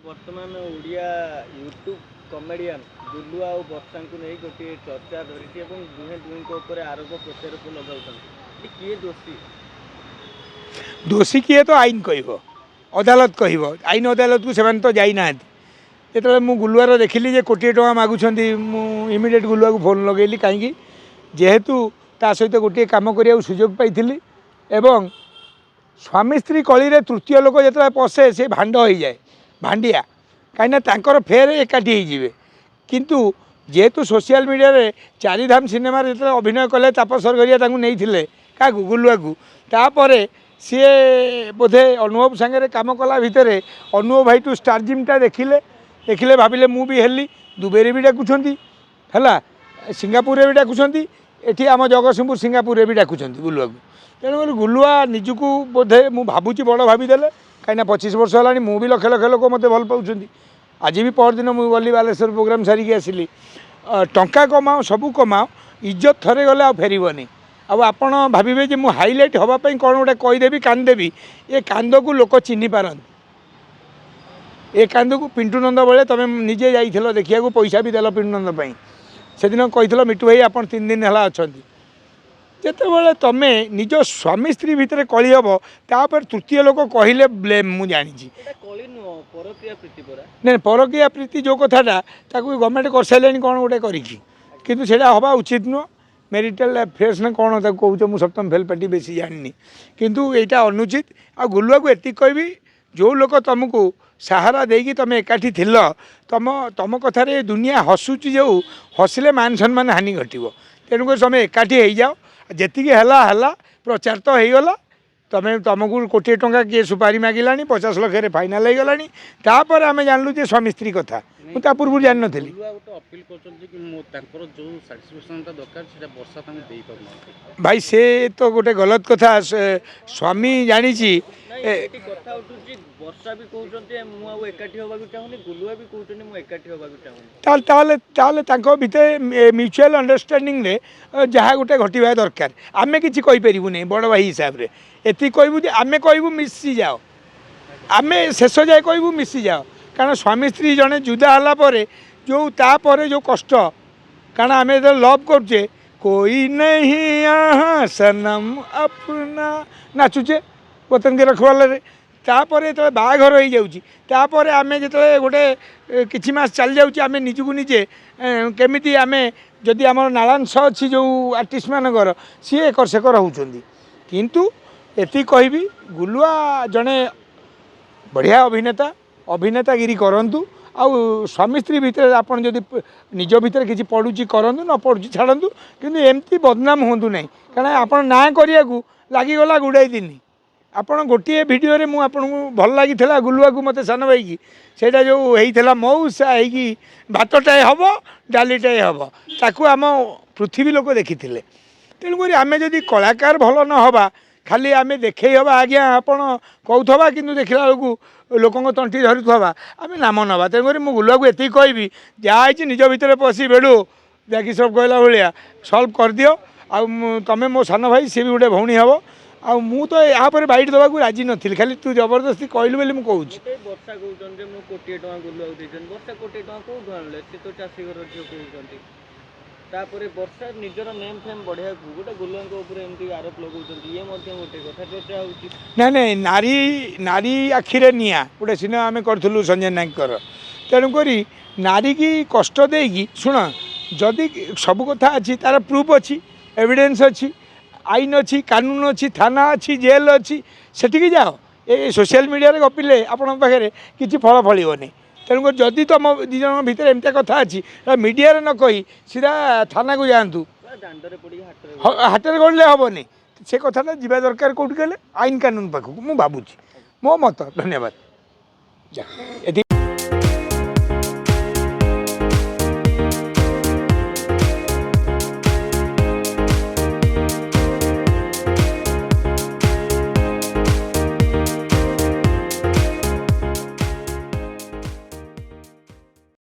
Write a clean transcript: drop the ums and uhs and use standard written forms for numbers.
ବର୍ତ୍ତମାନ Odia YouTube comedian Gulu ଆଉ ବର୍ଷାଙ୍କୁ ନେଇ ଗୋଟିଏ ଚର୍ଚ୍ଚା ଧରିଛି ଏବଂ ଦୁହେଁ ଦୁହିଁଙ୍କ ଉପରେ ଆରୋପ ପ୍ରତ୍ୟାରୋପ ଲଗାଉଛନ୍ତି। କିଏ ଦୋଷୀ? ଦୋଷୀ କିଏ ତ ଆଇନ କହିବ, ଅଦାଲତ କହିବ। ଆଇନ ଅଦାଲତକୁ ସେମାନେ ତ ଯାଇନାହାନ୍ତି। ଯେତେବେଳେ ମୁଁ ଗୁଲୁଆର ଦେଖିଲି ଯେ କୋଟିଏ ଟଙ୍କା ମାଗୁଛନ୍ତି, ମୁଁ ଇମିଡ଼ିଏଟ୍ ଗୁଲୁଆକୁ ଫୋନ୍ ଲଗାଇଲି। କାହିଁକି? ଯେହେତୁ ତା ସହିତ ଗୋଟିଏ କାମ କରିବାକୁ ସୁଯୋଗ ପାଇଥିଲି ଏବଂ ସ୍ୱାମୀ ସ୍ତ୍ରୀ କଳିରେ ତୃତୀୟ ଲୋକ ଯେତେବେଳେ ପଶେ ସେ ଭାଣ୍ଡ ହୋଇଯାଏ, ଭାଣ୍ଡିଆ। କାହିଁକିନା ତାଙ୍କର ଫେର୍ ଏକାଠି ହେଇଯିବେ। କିନ୍ତୁ ଯେହେତୁ ସୋସିଆଲ ମିଡ଼ିଆରେ ଚାରିଧାମ ସିନେମାରେ ଯେତେବେଳେ ଅଭିନୟ କଲେ ତାପସ ସରଗରିଆ ତାଙ୍କୁ ନେଇଥିଲେ, କାହାକୁ? ଗୁଲୁଆକୁ। ତାପରେ ସିଏ ବୋଧେ ଅନୁଭବ ସାଙ୍ଗରେ କାମ କଲା ଭିତରେ ଅନୁଭବ ଭାଇଠୁ ଷ୍ଟାର ଜିମ୍ଟା ଦେଖିଲେ ଭାବିଲେ ମୁଁ ବି ହେଲି। ଦୁବାଇରେ ବି ଡାକୁଛନ୍ତି, ହେଲା, ସିଙ୍ଗାପୁରରେ ବି ଡାକୁଛନ୍ତି, ଏଠି ଆମ ଜଗତସିଂହପୁର ସିଙ୍ଗାପୁରରେ ବି ଡାକୁଛନ୍ତି ଗୁଲୁଆକୁ। ତେଣୁକରି ଗୁଲୁଆ ନିଜକୁ ବୋଧେ ମୁଁ ଭାବୁଛି ବଡ଼ ଭାବିଦେଲେ। କାହିଁକିନା 25 ବର୍ଷ ହେଲାଣି, ମୁଁ ବି ଲକ୍ଷ ଲକ୍ଷ ଲୋକ ମୋତେ ଭଲ ପାଉଛନ୍ତି। ଆଜି ବି ପରଦିନ ମୁଁ ଗଲି ବାଲେଶ୍ୱର ପ୍ରୋଗ୍ରାମ୍ ସାରିକି ଆସିଲି। ଟଙ୍କା କମାଅ, ସବୁ କମାଅ, ଇଜ୍ଜତ ଥରେ ଗଲେ ଆଉ ଫେରିବନି। ଆଉ ଆପଣ ଭାବିବେ ଯେ ମୁଁ ହାଇଲାଇଟ୍ ହେବା ପାଇଁ କ'ଣ ଗୋଟେ କହିଦେବି, କାନ୍ଦେବି। ଏ କାନ୍ଦକୁ ଲୋକ ଚିହ୍ନି ପାରନ୍ତି। ଏ କାନ୍ଦକୁ ପିଣ୍ଟୁ ନନ୍ଦ ବେଳେ ତୁମେ ନିଜେ ଯାଇଥିଲ ଦେଖିବାକୁ, ପଇସା ବି ଦେଲ ପିଣ୍ଟୁ ନନ୍ଦ ପାଇଁ। ସେଦିନ କହିଥିଲ ମିଟୁ ଭାଇ ଆପଣ 3 ଦିନ ହେଲା ଅଛନ୍ତି। ଯେତେବେଳେ ତୁମେ ନିଜ ସ୍ୱାମୀ ସ୍ତ୍ରୀ ଭିତରେ କଳି ହେବ, ତାପରେ ତୃତୀୟ ଲୋକ କହିଲେ ବ୍ଲେମ୍, ମୁଁ ଜାଣିଛି। ନାଇଁ, ପରକୀୟା ପ୍ରୀତି ଯେଉଁ କଥାଟା ତାକୁ ଗଭର୍ଣ୍ଣମେଣ୍ଟ କରିସାରିଲେଣି କ'ଣ ଗୋଟେ କରିକି, କିନ୍ତୁ ସେଇଟା ହେବା ଉଚିତ ନୁହଁ। ମ୍ୟାରିଟାଲ ଆଫେୟାର୍ସ ନା କ'ଣ ତାକୁ କହୁଛ, ମୁଁ ସପ୍ତମ ଫେଲ୍ ପାର୍ଟି ବେଶୀ ଜାଣିନି, କିନ୍ତୁ ଏଇଟା ଅନୁଚିତ। ଆଉ ଗୁଲୁଆକୁ ଏତିକି କହିବି, ଯେଉଁ ଲୋକ ତୁମକୁ ସାହାରା ଦେଇକି ତୁମେ ଏକାଠି ଥିଲ, ତୁମ କଥାରେ ଦୁନିଆ ହସୁଛି, ଯେଉଁ ହସିଲେ ମାନ ସମ୍ମାନ ହାନି ଘଟିବ। ତେଣୁକରି ତୁମେ ଏକାଠି ହେଇଯାଅ। ଯେତିକି ହେଲା, ପ୍ରଚାର ତ ହେଇଗଲା। ତୁମକୁ କୋଟିଏ ଟଙ୍କା କିଏ ସୁପାରି ମାଗିଲାଣି, 50 ଲକ୍ଷରେ ଫାଇନାଲ୍ ହେଇଗଲାଣି। ତାପରେ ଆମେ ଜାଣିଲୁ ଯେ ସ୍ୱାମୀ ସ୍ତ୍ରୀ କଥା। ମୁଁ ତା ପୂର୍ବରୁ ଜାଣିନଥିଲି। ଭାଇ ସେ ତ ଗୋଟେ ଗଲତ କଥା। ସ୍ୱାମୀ ଜାଣିଛି। କଥା ଉଠୁଛି, ବର୍ଷା ବି କହୁଛନ୍ତି ମୁଁ ଆଉ ଏକାଠି ହେବାକୁ ଚାହୁଁନି, ଗୁଲୁଆ ବି କହୁଛନ୍ତି ମୁଁ ଏକାଠି ହେବାକୁ ଚାହୁଁନି। ତାହେଲେ ତାଙ୍କ ଭିତରେ ମ୍ୟୁଚୁଆଲ ଅଣ୍ଡରଷ୍ଟାଣ୍ଡିଂରେ ଯାହା ଗୋଟେ ଘଟିବା ଦରକାର। ଆମେ କିଛି କହିପାରିବୁନି ବଡ଼ ଭାଇ ହିସାବରେ। ଏତିକି କହିବୁ ଯେ ଆମେ କହିବୁ ମିଶିଯାଅ, ଆମେ ଶେଷ ଯାଏ କହିବୁ ମିଶିଯାଅ। କାରଣ ସ୍ୱାମୀ ସ୍ତ୍ରୀ ଜଣେ ଜୁଦା ହେଲା ପରେ ତାପରେ ଯେଉଁ କଷ୍ଟ, କାରଣ ଆମେ ଯେତେବେଳେ ଲଭ୍ କରୁଛେ, କୋଇ ନାହିଁ ଆହା ସନମ ଆପନା ନାଚୁଛେ ବତନ କେ ରଖବାଲାରେ। ତାପରେ ଯେତେବେଳେ ବାହାଘର ହେଇଯାଉଛି, ତାପରେ ଆମେ ଯେତେବେଳେ ଗୋଟେ କିଛି ମାସ ଚାଲିଯାଉଛି, ଆମେ ନିଜକୁ ନିଜେ କେମିତି ଆମେ, ଯଦି ଆମର ନାଳାଂଶ ଅଛି ଯେଉଁ ଆର୍ଟିଷ୍ଟମାନଙ୍କର, ସିଏ ଏକର ସେକର ହେଉଛନ୍ତି। କିନ୍ତୁ ଏତିକି କହିବି, ଗୁଲୁଆ ଜଣେ ବଢ଼ିଆ ଅଭିନେତାଗିରି କରନ୍ତୁ। ଆଉ ସ୍ୱାମୀ ସ୍ତ୍ରୀ ଭିତରେ ଆପଣ ଯଦି ନିଜ ଭିତରେ କିଛି ପଡ଼ୁଛି କରନ୍ତୁ, ନ ପଡ଼ୁଛି ଛାଡ଼ନ୍ତୁ, କିନ୍ତୁ ଏମିତି ବଦନାମ ହୁଅନ୍ତୁ ନାହିଁ। କାରଣ ଆପଣ ନାଁ କରିବାକୁ ଲାଗିଗଲା ଗୁଡ଼ାଏ ଦିନ। ଆପଣ ଗୋଟିଏ ଭିଡ଼ିଓରେ ମୁଁ ଆପଣଙ୍କୁ ଭଲ ଲାଗିଥିଲା ଗୁଲୁଆକୁ, ମୋତେ ସାନ ଭାଇକି, ସେଇଟା ଯେଉଁ ହେଇଥିଲା ମଉସା ହେଇକି ଭାତଟାଏ ହେବ ଡାଲିଟାଏ ହେବ, ତାକୁ ଆମ ପୃଥିବୀ ଲୋକ ଦେଖିଥିଲେ। ତେଣୁକରି ଆମେ ଯଦି କଳାକାର ଭଲ ନ ହେବା, ଖାଲି ଆମେ ଦେଖେଇ ହେବା ଆଜ୍ଞା ଆପଣ କହୁଥିବା, କିନ୍ତୁ ଦେଖିଲା ବେଳକୁ ଲୋକଙ୍କ ତଣ୍ଟି ଧରୁଥିବା, ଆମେ ନାମ ନେବା। ତେଣୁକରି ମୁଁ ଗୁଲୁଆକୁ ଏତିକି କହିବି, ଯାହା ହେଇଛି ନିଜ ଭିତରେ ପଶି ବେଡ଼ୁ ଯାକି ସବୁ କହିଲା ଭଳିଆ ସଲ୍ଭ କରିଦିଅ। ଆଉ ତୁମେ ମୋ ସାନ ଭାଇ, ସିଏ ବି ଗୋଟେ ଭଉଣୀ ହେବ। ଆଉ ମୁଁ ତ ୟା ଉପରେ ବାଇଟ୍ ଦେବାକୁ ରାଜି ନଥିଲି, ଖାଲି ତୁ ଜବରଦସ୍ତି କହିଲୁ ବୋଲି ମୁଁ କହୁଛି। ବର୍ଷା କହୁଛନ୍ତି ଯେ ମୁଁ କୋଟିଏ ଟଙ୍କା ଗୁଲୁଆକୁ ଦେଇଛନ୍ତି। ବର୍ଷା କୋଟିଏ ଟଙ୍କା କୋଉଠୁ ଆଣିଲେ? ସେ ତ ଚାଷୀ ଘର ଝିଅ କହୁଛନ୍ତି। ତାପରେ ବର୍ଷା ନିଜର ନେମ୍ ଫେମ୍ ବଢ଼ିବାକୁ ଗୋଟେ ଗୁଲୁଆଙ୍କ ଉପରେ ଏମିତି ଆରୋପ ଲଗାଉଛନ୍ତି, ଇଏ ମଧ୍ୟ ଗୋଟେ କଥା ଚର୍ଚ୍ଚା ହେଉଛି। ନାଇଁ, ନାରୀ ଆଖିରେ ନିଆଁ ଗୋଟେ ସିନେମା ଆମେ କରିଥିଲୁ ସଞ୍ଜୟ ନାୟକଙ୍କର। ତେଣୁକରି ନାରୀକି କଷ୍ଟ ଦେଇକି, ଶୁଣ, ଯଦି ସବୁ କଥା ଅଛି, ତା'ର ପ୍ରୁଫ୍ ଅଛି, ଏଭିଡେନ୍ସ ଅଛି, ଆଇନ ଅଛି, କାନୁନ ଅଛି, ଥାନା ଅଛି, ଜେଲ୍ ଅଛି, ସେଠିକି ଯାଅ। ଏ ସୋସିଆଲ ମିଡ଼ିଆରେ ଗପିଲେ ଆପଣଙ୍କ ପାଖରେ କିଛି ଫଳ ଫଳିବନି। ତେଣୁକରି ଯଦି ତୁମ ଦୁଇ ଜଣଙ୍କ ଭିତରେ ଏମିତିଆ କଥା ଅଛି, ମିଡ଼ିଆରେ ନ କହି ସିଧା ଥାନାକୁ ଯାଆନ୍ତୁ। ହାଟରେ ଗଢ଼ିଲେ ହେବନି। ସେ କଥାଟା ଯିବା ଦରକାର କେଉଁଠି କହିଲେ? ଆଇନ କାନୁନ ପାଖକୁ, ମୁଁ ଭାବୁଛି, ମୋ ମତ। ଧନ୍ୟବାଦ।